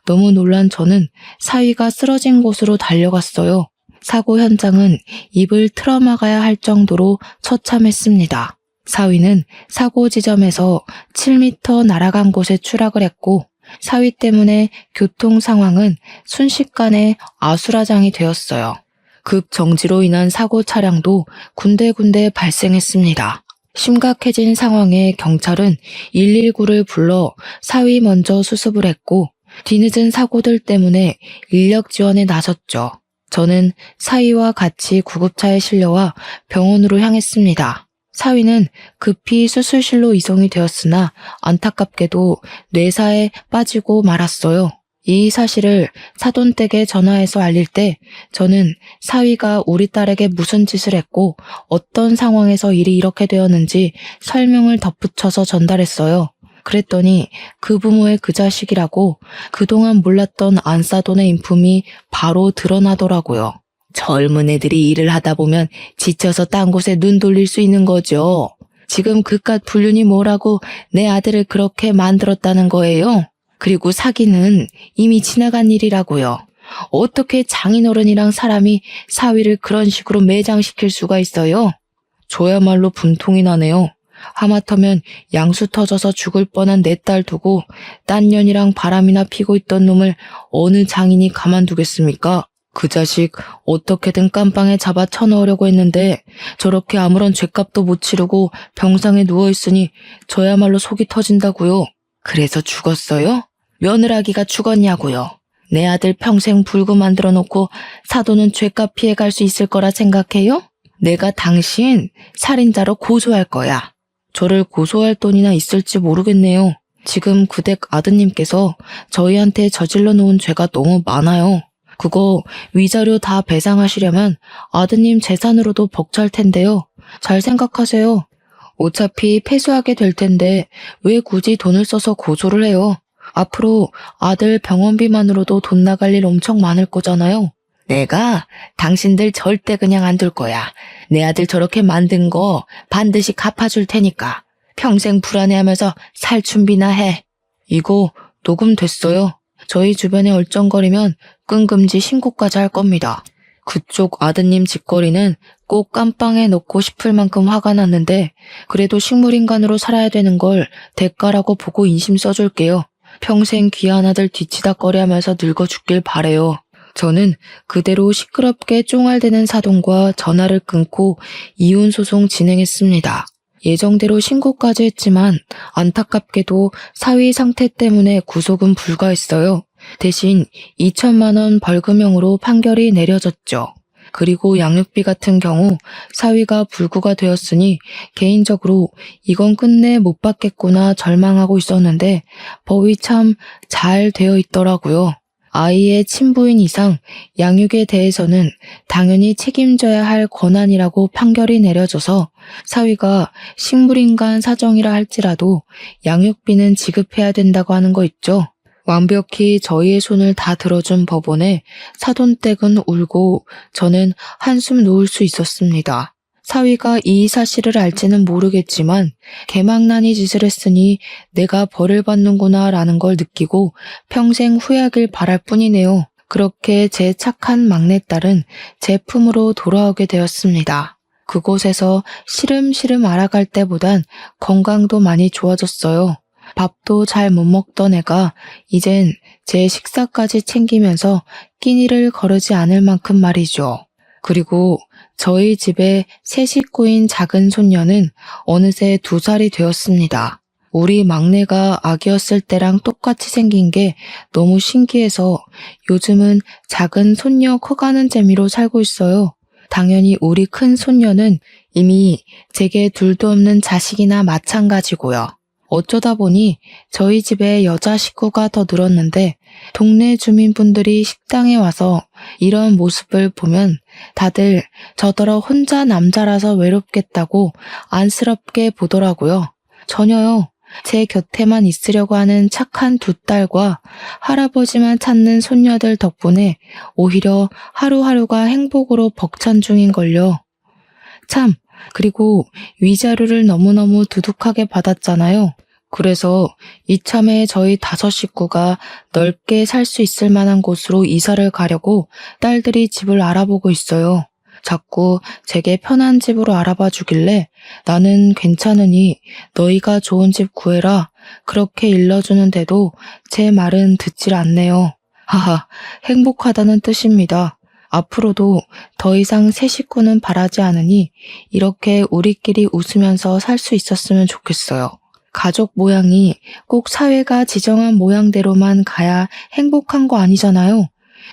너무 놀란 저는 사위가 쓰러진 곳으로 달려갔어요. 사고 현장은 입을 틀어막아야 할 정도로 처참했습니다. 사위는 사고 지점에서 7m 날아간 곳에 추락을 했고 사위 때문에 교통 상황은 순식간에 아수라장이 되었어요. 급 정지로 인한 사고 차량도 군데군데 발생했습니다. 심각해진 상황에 경찰은 119를 불러 사위 먼저 수습을 했고 뒤늦은 사고들 때문에 인력 지원에 나섰죠. 저는 사위와 같이 구급차에 실려와 병원으로 향했습니다. 사위는 급히 수술실로 이송이 되었으나 안타깝게도 뇌사에 빠지고 말았어요. 이 사실을 사돈댁에 전화해서 알릴 때 저는 사위가 우리 딸에게 무슨 짓을 했고 어떤 상황에서 일이 이렇게 되었는지 설명을 덧붙여서 전달했어요. 그랬더니 그 부모의 그 자식이라고 그동안 몰랐던 안사돈의 인품이 바로 드러나더라고요. 젊은 애들이 일을 하다 보면 지쳐서 딴 곳에 눈 돌릴 수 있는 거죠. 지금 그깟 불륜이 뭐라고 내 아들을 그렇게 만들었다는 거예요. 그리고 사기는 이미 지나간 일이라고요. 어떻게 장인어른이랑 사람이 사위를 그런 식으로 매장시킬 수가 있어요? 저야말로 분통이 나네요. 하마터면 양수 터져서 죽을 뻔한 내 딸 두고 딴 년이랑 바람이나 피고 있던 놈을 어느 장인이 가만두겠습니까? 그 자식 어떻게든 깜빵에 잡아 쳐넣으려고 했는데 저렇게 아무런 죄값도 못 치르고 병상에 누워있으니 저야말로 속이 터진다고요. 그래서 죽었어요? 며느라기가 죽었냐고요. 내 아들 평생 불구 만들어 놓고 사돈은 죄값 피해갈 수 있을 거라 생각해요? 내가 당신 살인자로 고소할 거야. 저를 고소할 돈이나 있을지 모르겠네요. 지금 그 댁 아드님께서 저희한테 저질러 놓은 죄가 너무 많아요. 그거 위자료 다 배상하시려면 아드님 재산으로도 벅찰 텐데요. 잘 생각하세요. 어차피 패소하게 될 텐데 왜 굳이 돈을 써서 고소를 해요? 앞으로 아들 병원비만으로도 돈 나갈 일 엄청 많을 거잖아요. 내가 당신들 절대 그냥 안 둘 거야. 내 아들 저렇게 만든 거 반드시 갚아줄 테니까. 평생 불안해하면서 살 준비나 해. 이거 녹음됐어요. 저희 주변에 얼쩡거리면 끈금지 신고까지 할 겁니다. 그쪽 아드님 짓거리는 꼭 깜빵에 넣고 싶을 만큼 화가 났는데 그래도 식물인간으로 살아야 되는 걸 대가라고 보고 인심 써줄게요. 평생 귀한 아들 뒤치다꺼리하면서 늙어 죽길 바래요. 저는 그대로 시끄럽게 쫑알대는 사돈과 전화를 끊고 이혼 소송 진행했습니다. 예정대로 신고까지 했지만 안타깝게도 사위 상태 때문에 구속은 불가했어요. 대신 2천만 원 벌금형으로 판결이 내려졌죠. 그리고 양육비 같은 경우 사위가 불구가 되었으니 개인적으로 이건 끝내 못 받겠구나 절망하고 있었는데 법이 참 잘 되어 있더라고요. 아이의 친부인 이상 양육에 대해서는 당연히 책임져야 할 권한이라고 판결이 내려져서 사위가 식물인간 사정이라 할지라도 양육비는 지급해야 된다고 하는 거 있죠. 완벽히 저희의 손을 다 들어준 법원에 사돈댁은 울고 저는 한숨 놓을 수 있었습니다. 사위가 이 사실을 알지는 모르겠지만 개망나니 짓을 했으니 내가 벌을 받는구나 라는 걸 느끼고 평생 후회하길 바랄 뿐이네요. 그렇게 제 착한 막내딸은 제 품으로 돌아오게 되었습니다. 그곳에서 시름시름 알아갈 때보단 건강도 많이 좋아졌어요. 밥도 잘 못 먹던 애가 이젠 제 식사까지 챙기면서 끼니를 거르지 않을 만큼 말이죠. 그리고 저희 집에 새 식구인 작은 손녀는 어느새 2살이 되었습니다. 우리 막내가 아기였을 때랑 똑같이 생긴 게 너무 신기해서 요즘은 작은 손녀 커가는 재미로 살고 있어요. 당연히 우리 큰 손녀는 이미 제게 둘도 없는 자식이나 마찬가지고요. 어쩌다 보니 저희 집에 여자 식구가 더 늘었는데 동네 주민분들이 식당에 와서 이런 모습을 보면 다들 저더러 혼자 남자라서 외롭겠다고 안쓰럽게 보더라고요. 전혀요. 제 곁에만 있으려고 하는 착한 두 딸과 할아버지만 찾는 손녀들 덕분에 오히려 하루하루가 행복으로 벅찬 중인걸요. 참, 그리고 위자료를 너무너무 두둑하게 받았잖아요. 그래서 이참에 저희 5식구가 넓게 살 수 있을 만한 곳으로 이사를 가려고 딸들이 집을 알아보고 있어요. 자꾸 제게 편한 집으로 알아봐 주길래 나는 괜찮으니 너희가 좋은 집 구해라 그렇게 일러주는데도 제 말은 듣질 않네요. 하하, 행복하다는 뜻입니다. 앞으로도 더 이상 새 식구는 바라지 않으니 이렇게 우리끼리 웃으면서 살 수 있었으면 좋겠어요. 가족 모양이 꼭 사회가 지정한 모양대로만 가야 행복한 거 아니잖아요.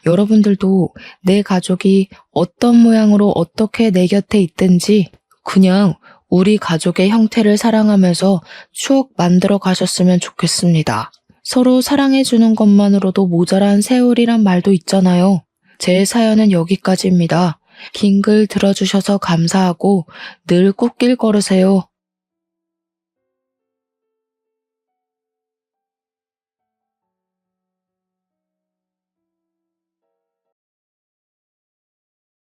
여러분들도 내 가족이 어떤 모양으로 어떻게 내 곁에 있든지 그냥 우리 가족의 형태를 사랑하면서 추억 만들어 가셨으면 좋겠습니다. 서로 사랑해주는 것만으로도 모자란 세월이란 말도 있잖아요. 제 사연은 여기까지입니다. 긴 글 들어주셔서 감사하고 늘 꽃길 걸으세요.